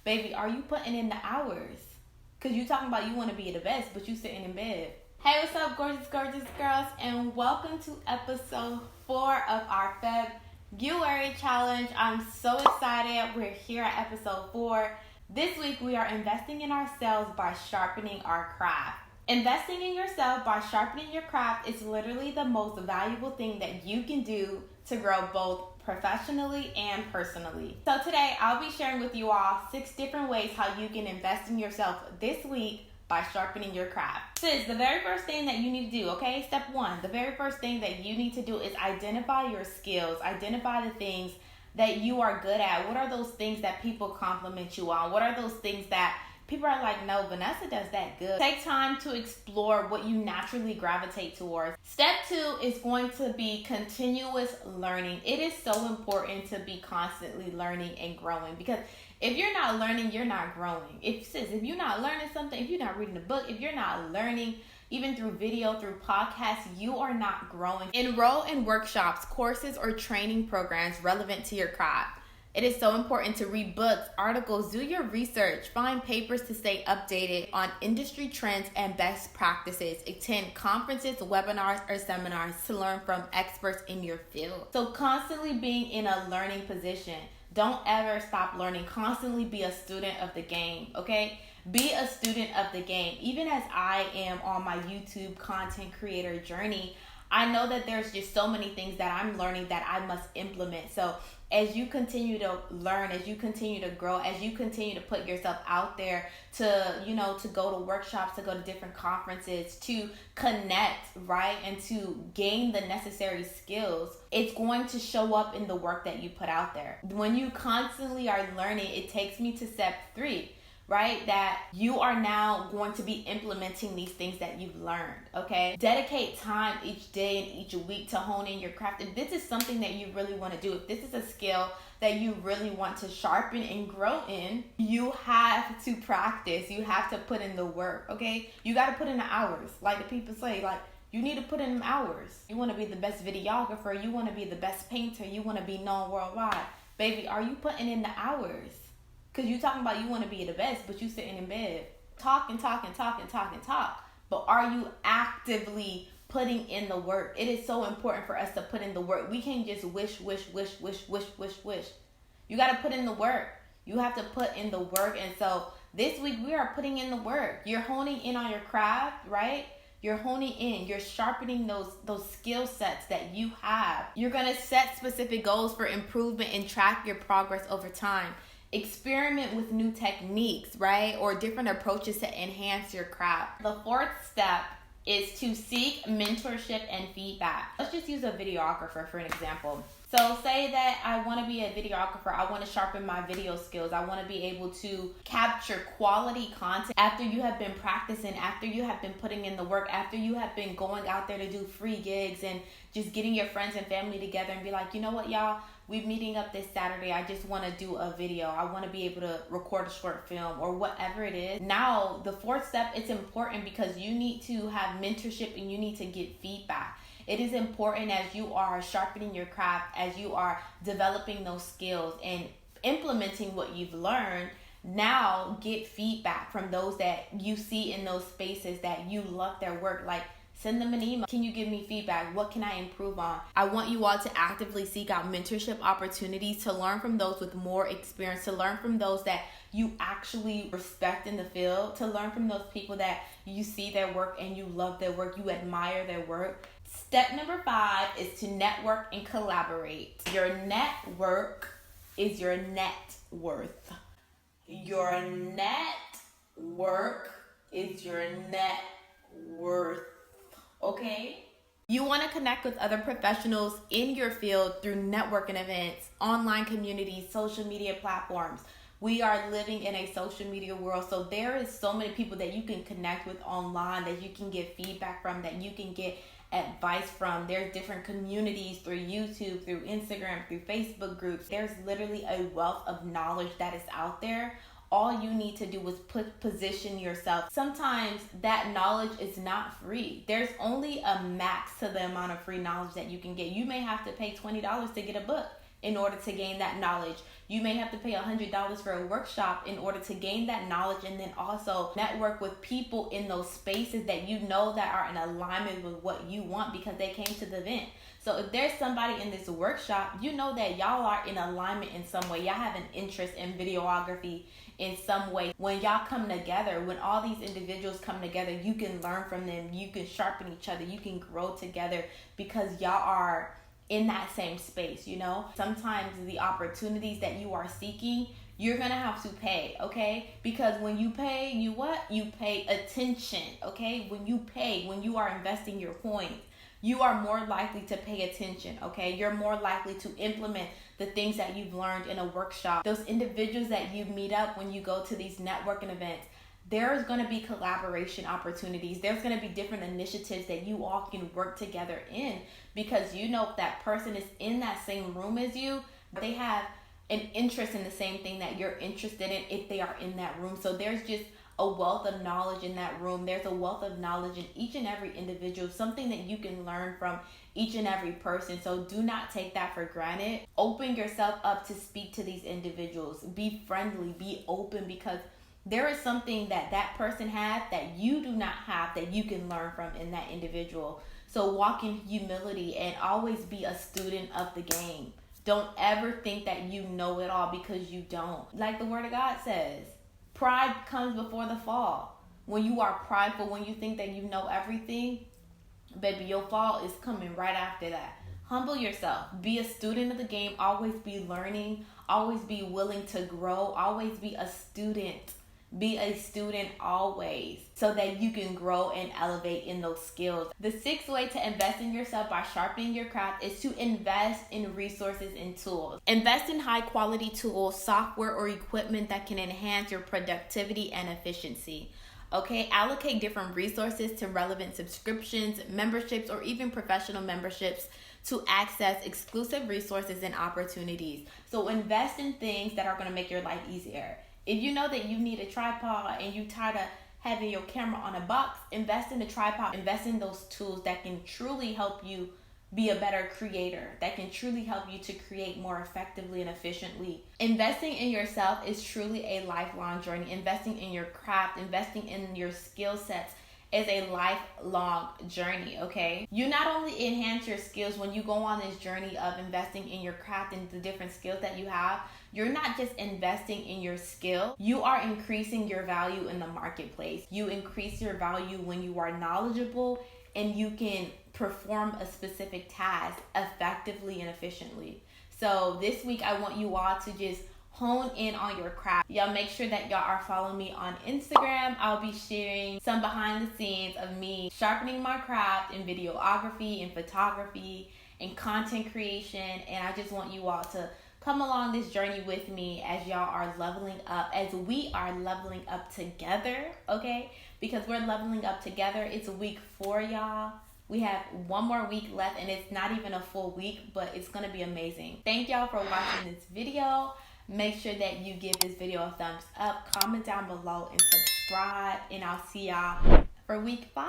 Baby, are you putting in the hours? Because you talking about you want to be the best, but you sitting in bed. Hey, what's up, gorgeous, gorgeous girls? And welcome to episode 4 of our FebYOUary Challenge. I'm so excited. We're here at episode 4. This week, we are investing in ourselves by sharpening our craft. Investing in yourself by sharpening your craft is literally the most valuable thing that you can do to grow both professionally and personally. So today I'll be sharing with you all 6 different ways how you can invest in yourself this week by sharpening your craft. Sis, the very first thing that you need to do, okay? Step 1, the very first thing that you need to do is identify your skills. Identify the things that you are good at. What are those things that people compliment you on? What are those things that people are like, no, Vanessa does that good? Take time to explore what you naturally gravitate towards. Step 2 is going to be continuous learning. It is so important to be constantly learning and growing, because if you're not learning, you're not growing. If you're not learning something, if you're not reading a book, if you're not learning, even through video, through podcasts, you are not growing. Enroll in workshops, courses, or training programs relevant to your craft. It is so important to read books, articles, do your research, find papers to stay updated on industry trends and best practices, attend conferences, webinars, or seminars to learn from experts in your field. So constantly being in a learning position. Don't ever stop learning. Constantly be a student of the game, okay? Be a student of the game. Even as I am on my YouTube content creator journey, I know that there's just so many things that I'm learning that I must implement. So as you continue to learn, as you continue to grow, as you continue to put yourself out there to go to workshops, to go to different conferences, to connect, right? And to gain the necessary skills, it's going to show up in the work that you put out there. When you constantly are learning, it takes me to step 3. Right? That you are now going to be implementing these things that you've learned, okay? Dedicate time each day and each week to hone in your craft. If this is something that you really want to do, if this is a skill that you really want to sharpen and grow in, you have to practice. You have to put in the work, okay? You got to put in the hours. Like the people say, like, you need to put in hours. You want to be the best videographer. You want to be the best painter. You want to be known worldwide. Baby, are you putting in the hours? Because you talking about you want to be the best, but you sitting in bed. Talk. But are you actively putting in the work? It is so important for us to put in the work. We can't just wish. You got to put in the work. You have to put in the work. And so this week we are putting in the work. You're honing in on your craft, right? You're honing in. You're sharpening those skill sets that you have. You're going to set specific goals for improvement and track your progress over time. Experiment with new techniques, right? Or different approaches to enhance your craft. The 4th step is to seek mentorship and feedback. Let's just use a videographer for an example. So say that I want to be a videographer. I want to sharpen my video skills. I want to be able to capture quality content after you have been practicing, after you have been putting in the work, after you have been going out there to do free gigs and just getting your friends and family together and be like, you know what, y'all? We're meeting up this Saturday. I just want to do a video. I want to be able to record a short film or whatever it is. Now, the 4th step, it's important because you need to have mentorship and you need to get feedback. It is important as you are sharpening your craft, as you are developing those skills and implementing what you've learned. Now, get feedback from those that you see in those spaces that you love their work. Like, send them an email. Can you give me feedback? What can I improve on? I want you all to actively seek out mentorship opportunities, to learn from those with more experience, to learn from those that you actually respect in the field, to learn from those people that you see their work and you love their work, you admire their work. Step number 5 is to network and collaborate. Your network is your net worth. Your network is your net worth. Okay? You want to connect with other professionals in your field through networking events, online communities, social media platforms. We are living in a social media world, so there is so many people that you can connect with online, that you can get feedback from, that you can get advice from. There's different communities through YouTube, through Instagram, through Facebook groups. There's literally a wealth of knowledge that is out there. All you need to do is position yourself. Sometimes that knowledge is not free. There's only a max to the amount of free knowledge that you can get. You may have to pay $20 to get a book. in order to gain that knowledge. You may have to pay $100 for a workshop in order to gain that knowledge, and then also network with people in those spaces that you know that are in alignment with what you want because they came to the event. So if there's somebody in this workshop, you know that y'all are in alignment in some way. Y'all have an interest in videography in some way. When y'all come together, when all these individuals come together, you can learn from them. You can sharpen each other. You can grow together because y'all are in that same space, you know? Sometimes the opportunities that you are seeking, you're gonna have to pay, okay? Because when you pay, you what? You pay attention, okay? When you are investing your coins, you are more likely to pay attention, okay? You're more likely to implement the things that you've learned in a workshop. Those individuals that you meet up when you go to these networking events, there's going to be collaboration opportunities. There's going to be different initiatives that you all can work together in, because you know if that person is in that same room as you, they have an interest in the same thing that you're interested in if they are in that room. So there's just a wealth of knowledge in that room. There's a wealth of knowledge in each and every individual, something that you can learn from each and every person. So do not take that for granted. Open yourself up to speak to these individuals. Be friendly, be open, because there is something that that person has that you do not have that you can learn from in that individual. So walk in humility and always be a student of the game. Don't ever think that you know it all, because you don't. Like the word of God says, pride comes before the fall. When you are prideful, when you think that you know everything, baby, your fall is coming right after that. Humble yourself. Be a student of the game. Always be learning. Always be willing to grow. Always be a student. Be a student always, so that you can grow and elevate in those skills. The sixth way to invest in yourself by sharpening your craft is to invest in resources and tools. Invest in high quality tools, software, or equipment that can enhance your productivity and efficiency. Okay, allocate different resources to relevant subscriptions, memberships, or even professional memberships to access exclusive resources and opportunities. So invest in things that are going to make your life easier. If you know that you need a tripod and you're tired of having your camera on a box, invest in a tripod. Invest in those tools that can truly help you be a better creator, that can truly help you to create more effectively and efficiently. Investing in yourself is truly a lifelong journey. Investing in your craft, investing in your skill sets is a lifelong journey, okay? You not only enhance your skills when you go on this journey of investing in your craft and the different skills that you have, you're not just investing in your skill, you are increasing your value in the marketplace. You increase your value when you are knowledgeable and you can perform a specific task effectively and efficiently. So this week, I want you all to just hone in on your craft. Y'all make sure that y'all are following me on Instagram. I'll be sharing some behind the scenes of me sharpening my craft in videography and photography and content creation. And I just want you all to come along this journey with me as y'all are leveling up, as we are leveling up together, okay? Because we're leveling up together. It's week 4, y'all. We have one more week left, and it's not even a full week, but it's gonna be amazing. Thank y'all for watching this video. Make sure that you give this video a thumbs up, comment down below, and subscribe. And I'll see y'all for week 5.